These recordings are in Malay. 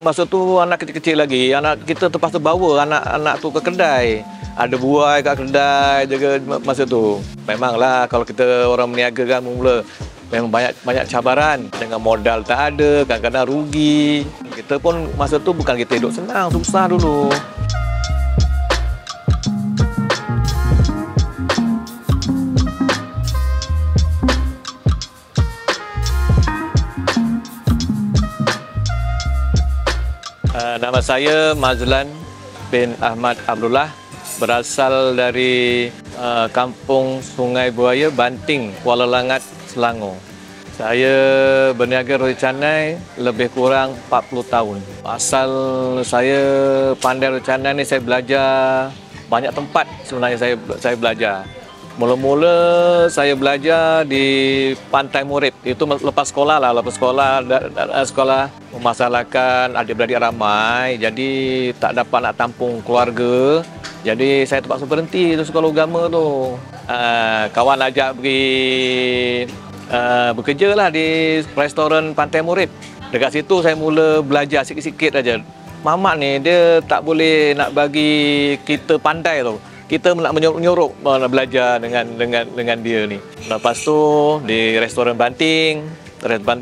masa tu anak kecil-kecil lagi, anak kita terpaksa bawa anak-anak tu ke kedai. Ada buai kat kedai jaga masa tu. Memanglah kalau kita orang berniaga kan mula memang banyak cabaran, dengan modal tak ada, kadang-kadang rugi. Kita pun masa tu bukan kita hidup senang, susah dulu. Nama saya Mazlan bin Ahmad Abdullah, berasal dari kampung Sungai Buaya, Banting, Kuala Langat, Selangor. Saya berniaga roti canai lebih kurang 40 tahun. Asal saya pandai roti canai ni, saya belajar banyak tempat sebenarnya saya belajar. Mula-mula saya belajar di Pantai Murib. Itu lepas sekolah lah, sekolah memasalahkan adik-beradik ramai, jadi tak dapat nak tampung keluarga. Jadi saya terpaksa berhenti tu sekolah agama tu. Kawan ajak pergi bekerja lah di restoran Pantai Murib. Dekat situ saya mula belajar sikit-sikit aja. Mamak ni dia tak boleh nak bagi kita pandai tu. Kita nak menyuruh belajar dengan dia ni. Lepas tu di restoran Banting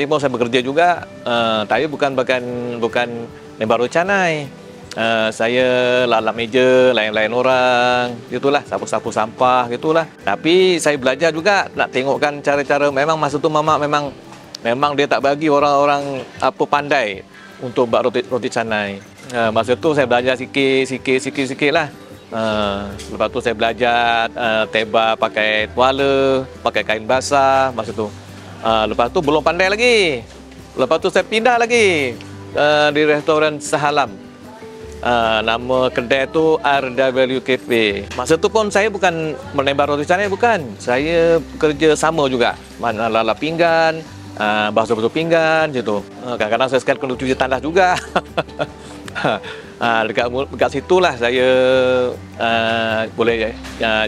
pun saya bekerja juga. Tapi bukan lembar roti canai. Saya lalap meja, lain-lain orang, gitulah, sapu-sapu sampah, gitulah. Tapi saya belajar juga nak tengokkan cara-cara. Memang masa tu mamak memang dia tak bagi orang-orang apa pandai untuk buat roti canai. Masa tu saya belajar sikit lah. Lepas tu saya belajar teba pakai tuala, pakai kain basah masa tu. Lepas tu belum pandai lagi. Lepas tu saya pindah lagi di restoran Sahalam. Nama kedai tu RW Cafe. Masa tu pun saya bukan menembar roti canai, bukan. Saya bekerja sama juga. Mana lalap pinggan, basuh-basuh pinggan gitu. Kadang-kadang saya sekali kena cuci tandas juga. Dekat situlah saya boleh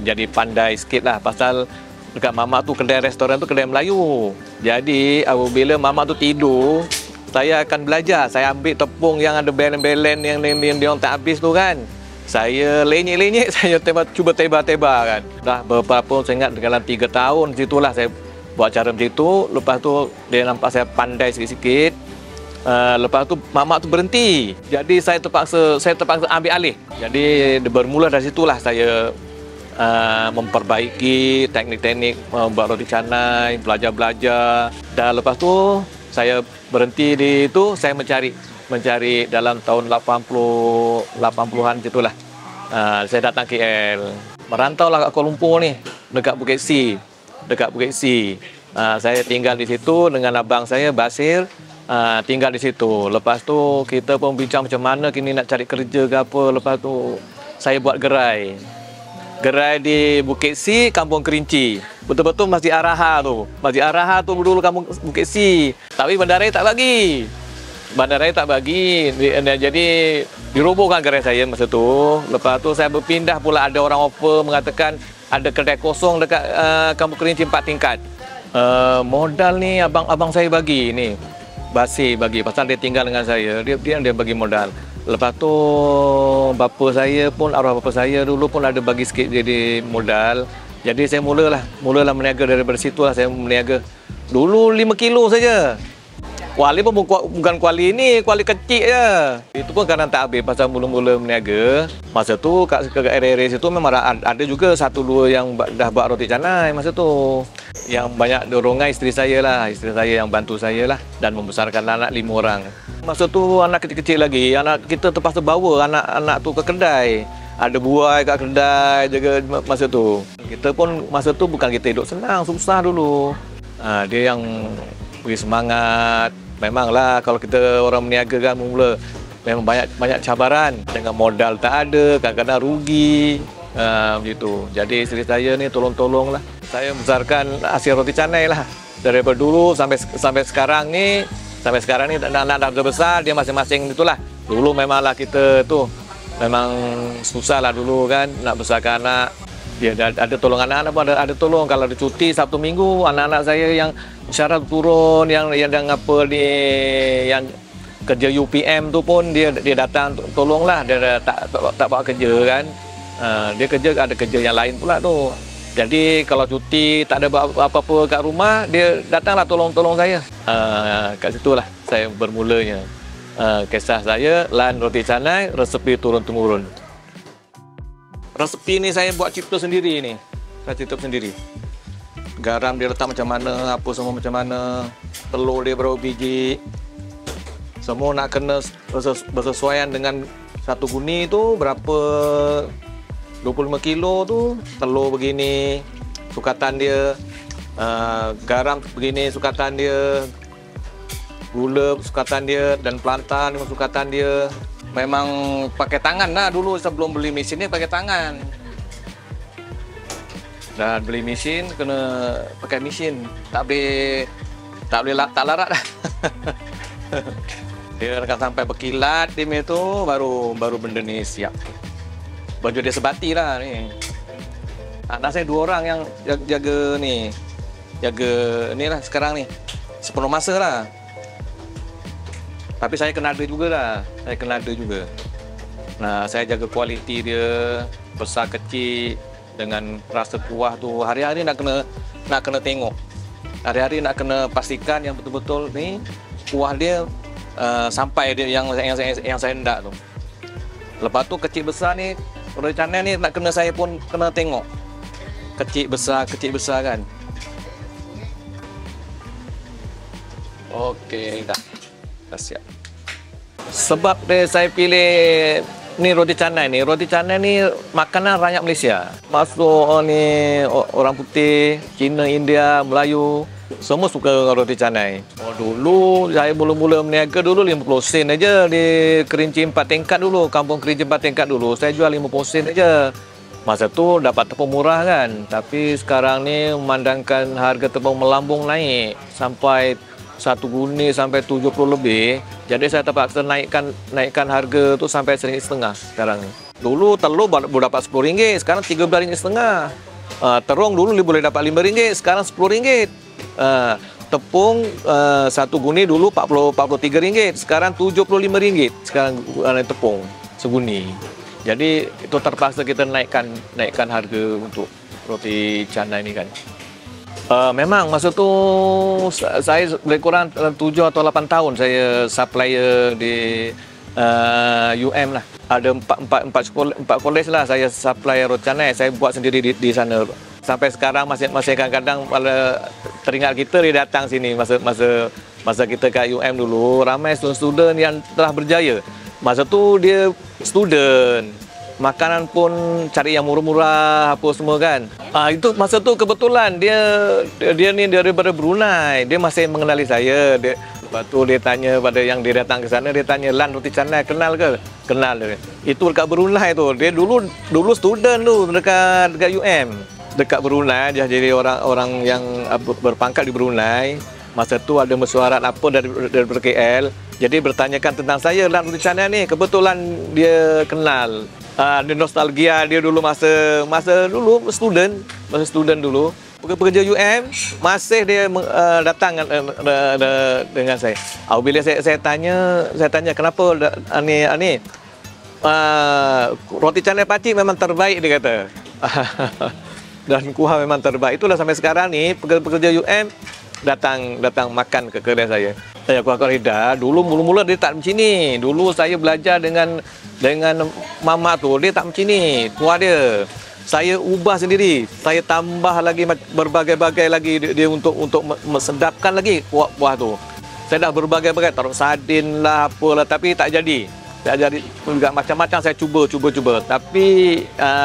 jadi pandai sikit lah. Pasal dekat mamak tu kedai restoran tu kedai Melayu. Jadi apabila mamak tu tidur, saya akan belajar. Saya ambil tepung yang ada belen-belen yang dia orang tak habis tu kan. Saya lenyek-lenyek, saya cuba teba-teba kan. Dah beberapa, saya ingat dalam 3 tahun situlah saya buat cara macam tu. Lepas tu dia nampak saya pandai sikit-sikit. Lepas tu mamak tu berhenti. Jadi saya terpaksa ambil alih. Jadi bermula dari situlah saya memperbaiki teknik-teknik buat roti canai, belajar. Dan lepas tu saya berhenti di itu, saya mencari dalam tahun 80-an gitulah. Saya datang KL. Merantau lah kat Kuala Lumpur ni, dekat Bukit C. Saya tinggal di situ dengan abang saya Basir. Tinggal di situ. Lepas tu kita pun bincang macam mana kini nak cari kerja ke apa. Lepas tu saya buat gerai di Bukit C, Kampung Kerinci. Betul-betul Masjid Araha tu dulu Kampung Bukit C. Tapi bandaraya tak bagi. Jadi dirobohkan gerai saya masa tu. Lepas tu saya berpindah pula, ada orang offer mengatakan ada kedai kosong dekat Kampung Kerinci 4 tingkat. Modal ni abang saya bagi ni. Basir bagi, pasal dia tinggal dengan saya, dia bagi modal. Lepas tu arwah bapa saya dulu pun ada bagi sikit jadi modal. Jadi saya mulalah meniaga dari situ lah. Saya meniaga dulu 5 kilo saja. Kuali pun bukan kuali ini, kuali kecil je. Itu pun kadang tak habis pasal mula-mula meniaga. Masa tu kat area situ memang ada juga 1-2 yang dah buat roti canai masa tu. Yang banyak dorongan isteri saya yang bantu saya lah, dan membesarkan anak 5 orang. Masa tu anak kecil-kecil lagi, anak kita terpaksa bawa anak-anak tu ke kedai. Ada buai kat kedai jaga masa tu. Kita pun masa tu bukan kita hidup senang, susah dulu. Dia yang beri semangat. Memanglah kalau kita orang berniaga kan mula memang banyak cabaran, dengan modal tak ada, kadang-kadang rugi. Begitu. Jadi isteri saya ni tolong lah. Saya membesarkan hasil roti canai lah. Daripada dulu sampai sekarang ni anak-anak dah besar, dia masing-masing itulah. Dulu memanglah kita tu memang susah lah dulu kan nak besarkan anak. Dia ada tolong anak-anak pun ada tolong. Kalau ada cuti Sabtu Minggu, anak-anak saya yang syarat turun, yang apa ni, yang kerja UPM tu pun dia datang tolonglah, dia tak buat kerja kan. Dia ada kerja yang lain pula tu. Jadi kalau cuti tak ada apa-apa kat rumah, dia datanglah tolong saya. Kat situlah saya bermulanya kisah saya lan roti canai resepi turun temurun. Resepi ni saya buat cipta sendiri ni. Saya cipta sendiri. Garam dia letak macam mana, apa semua macam mana, telur dia berapa biji. Semua nak kena bersesuaian dengan satu guni tu berapa 25 kilo tu, telur begini sukatan dia, garam begini sukatan dia, gula sukatan dia, dan pelantan sukatan dia. Memang pakai tangan lah dulu sebelum beli mesin ni, pakai tangan. Dan beli mesin kena pakai mesin, tak larat dah. Dia akan sampai berkilat dia tu baru benda ni siap. Baju dia sebati lah ni. Anak saya 2 orang yang jaga ni lah sekarang ni, sepenuh masa lah. Tapi saya kena ada juga lah, Nah, saya jaga kualiti dia, besar kecil dengan rasa kuah tu. Hari-hari nak kena tengok. Hari-hari nak kena pastikan yang betul-betul ni kuah dia sampai dia yang saya hendak tu. Lepas tu kecil besar ni, roti canai ni nak kena saya pun kena tengok. Kecil besar kan. Okey, dah siap. Sebab saya pilih ni roti canai ni makanan rakyat Malaysia. Masuk ni orang putih, Cina, India, Melayu, semua suka roti canai. Dulu saya mula-mula berniaga dulu 50 sen aja di Kerinci 4 tingkat dulu, kampung Kerinci 4 tingkat dulu. Saya jual 50 sen aja. Masa tu dapat tepung murah kan. Tapi sekarang ni memandangkan harga tepung melambung naik sampai 1 guni sampai 70 lebih. Jadi saya terpaksa naikkan harga tu sampai RM1,5 sekarang. Dulu telur boleh dapat RM10, sekarang RM13,5. Terung dulu boleh dapat RM5, sekarang RM10. Tepung 1 guni dulu RM43, sekarang RM75. Sekarang tepung seguni. Jadi itu terpaksa kita naikkan harga untuk roti canai ni kan. Memang masa tu saya lebih kurang 7 atau 8 tahun saya supplier di UM lah. Ada 4 kolej lah saya supply roti canai. Saya buat sendiri di sana. Sampai sekarang masih kadang-kadang kalau teringat kita dia datang sini masa kita kat UM dulu, ramai student yang telah berjaya. Masa tu dia student, makanan pun cari yang murah-murah apa semua kan. Itu masa tu kebetulan dia ni daripada Brunei, dia masih mengenali saya. Lepas tu dia tanya pada yang dia datang ke sana, dia tanya, "Lan roti canai kenal ke?" Kenal dia. Itu dekat Brunei tu. Dia dulu student tu dekat UM. Dekat Brunei dia jadi orang yang berpangkat di Brunei. Masa tu ada mesyuarat apa dari KL. Jadi bertanyakan tentang saya, "Lan roti canai ni." Kebetulan dia kenal. Ada nostalgia dia dulu masa dulu student dulu. Pekerja UM masih dia datang dengan saya. Bila saya tanya kenapa ni roti canai pakcik memang terbaik dia kata. Dan kuah memang terbaik. Itulah sampai sekarang ni pekerja UM datang makan ke kedai saya. Kuah korida dulu mula-mula dia tak macam ni. Dulu saya belajar dengan mama tu, dia tak macam ni kuah dia. Saya ubah sendiri, saya tambah lagi berbagai-bagai lagi dia untuk sedapkan lagi kuah tu. Saya dah berbagai-bagai, taruh sardin lah apalah, tapi tak jadi juga macam-macam saya cuba. Tapi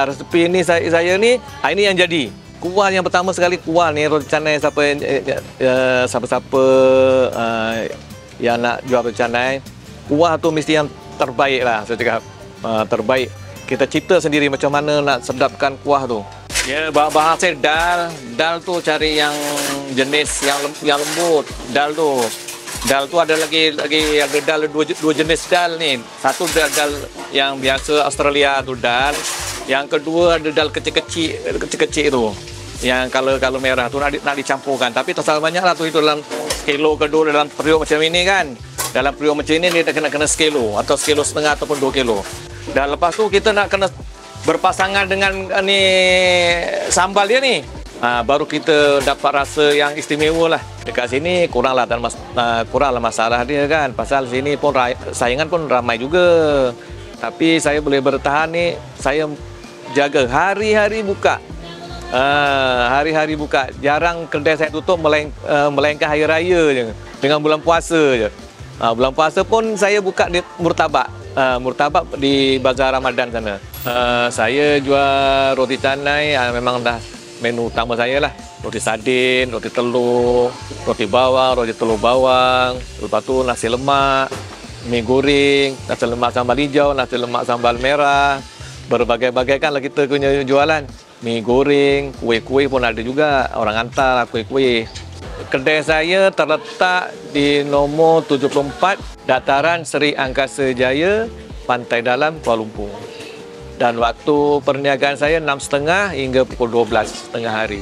resepi ni saya ni ini yang jadi. Kuah yang pertama sekali, kuah ni roti canai, siapa-siapa yang nak jual roti canai, kuah tu mesti yang terbaik lah, saya cakap. Terbaik. Kita cipta sendiri macam mana nak sedapkan kuah tu. Ya, bahan saya dal tu cari yang jenis yang lembut. Dal tu ada lagi ada dal dua jenis dal ni. Satu dal yang biasa Australia tu dal. Yang kedua ada dal kecil-kecil tu. Yang kalau merah tu nak dicampurkan. Tapi tak salah banyak lah tu, itu dalam kilo kedua dalam periuk macam ini kan. Dalam periuk macam ini dia kena sekilo atau sekilo setengah ataupun 2 kilo. Dan lepas tu kita nak kena berpasangan dengan ni sambal dia ni. Baru kita dapat rasa yang istimewa lah. Dekat sini kuranglah masalah dia kan. Pasal sini pun saingan pun ramai juga. Tapi saya boleh bertahan ni, saya jaga hari-hari buka. Hari-hari buka. Jarang kedai saya tutup melainkan hari raya je. Dengan bulan puasa je. Bulan puasa pun saya buka di Murtabak. Murtabak di Bazar Ramadan sana. Saya jual roti canai, memang dah menu utama saya lah. Roti sardin, roti telur, roti bawang, roti telur bawang. Lepas tu nasi lemak, mie goreng, nasi lemak sambal hijau, nasi lemak sambal merah. Berbagai-bagai kan lah kita punya jualan. Mie goreng, kuih-kuih pun ada juga. Orang hantar lah kuih-kuih. Kedai saya terletak di nombor 74, Dataran Seri Angkasa Jaya, Pantai Dalam, Kuala Lumpur. Dan waktu perniagaan saya 6.30 hingga pukul 12 tengah hari.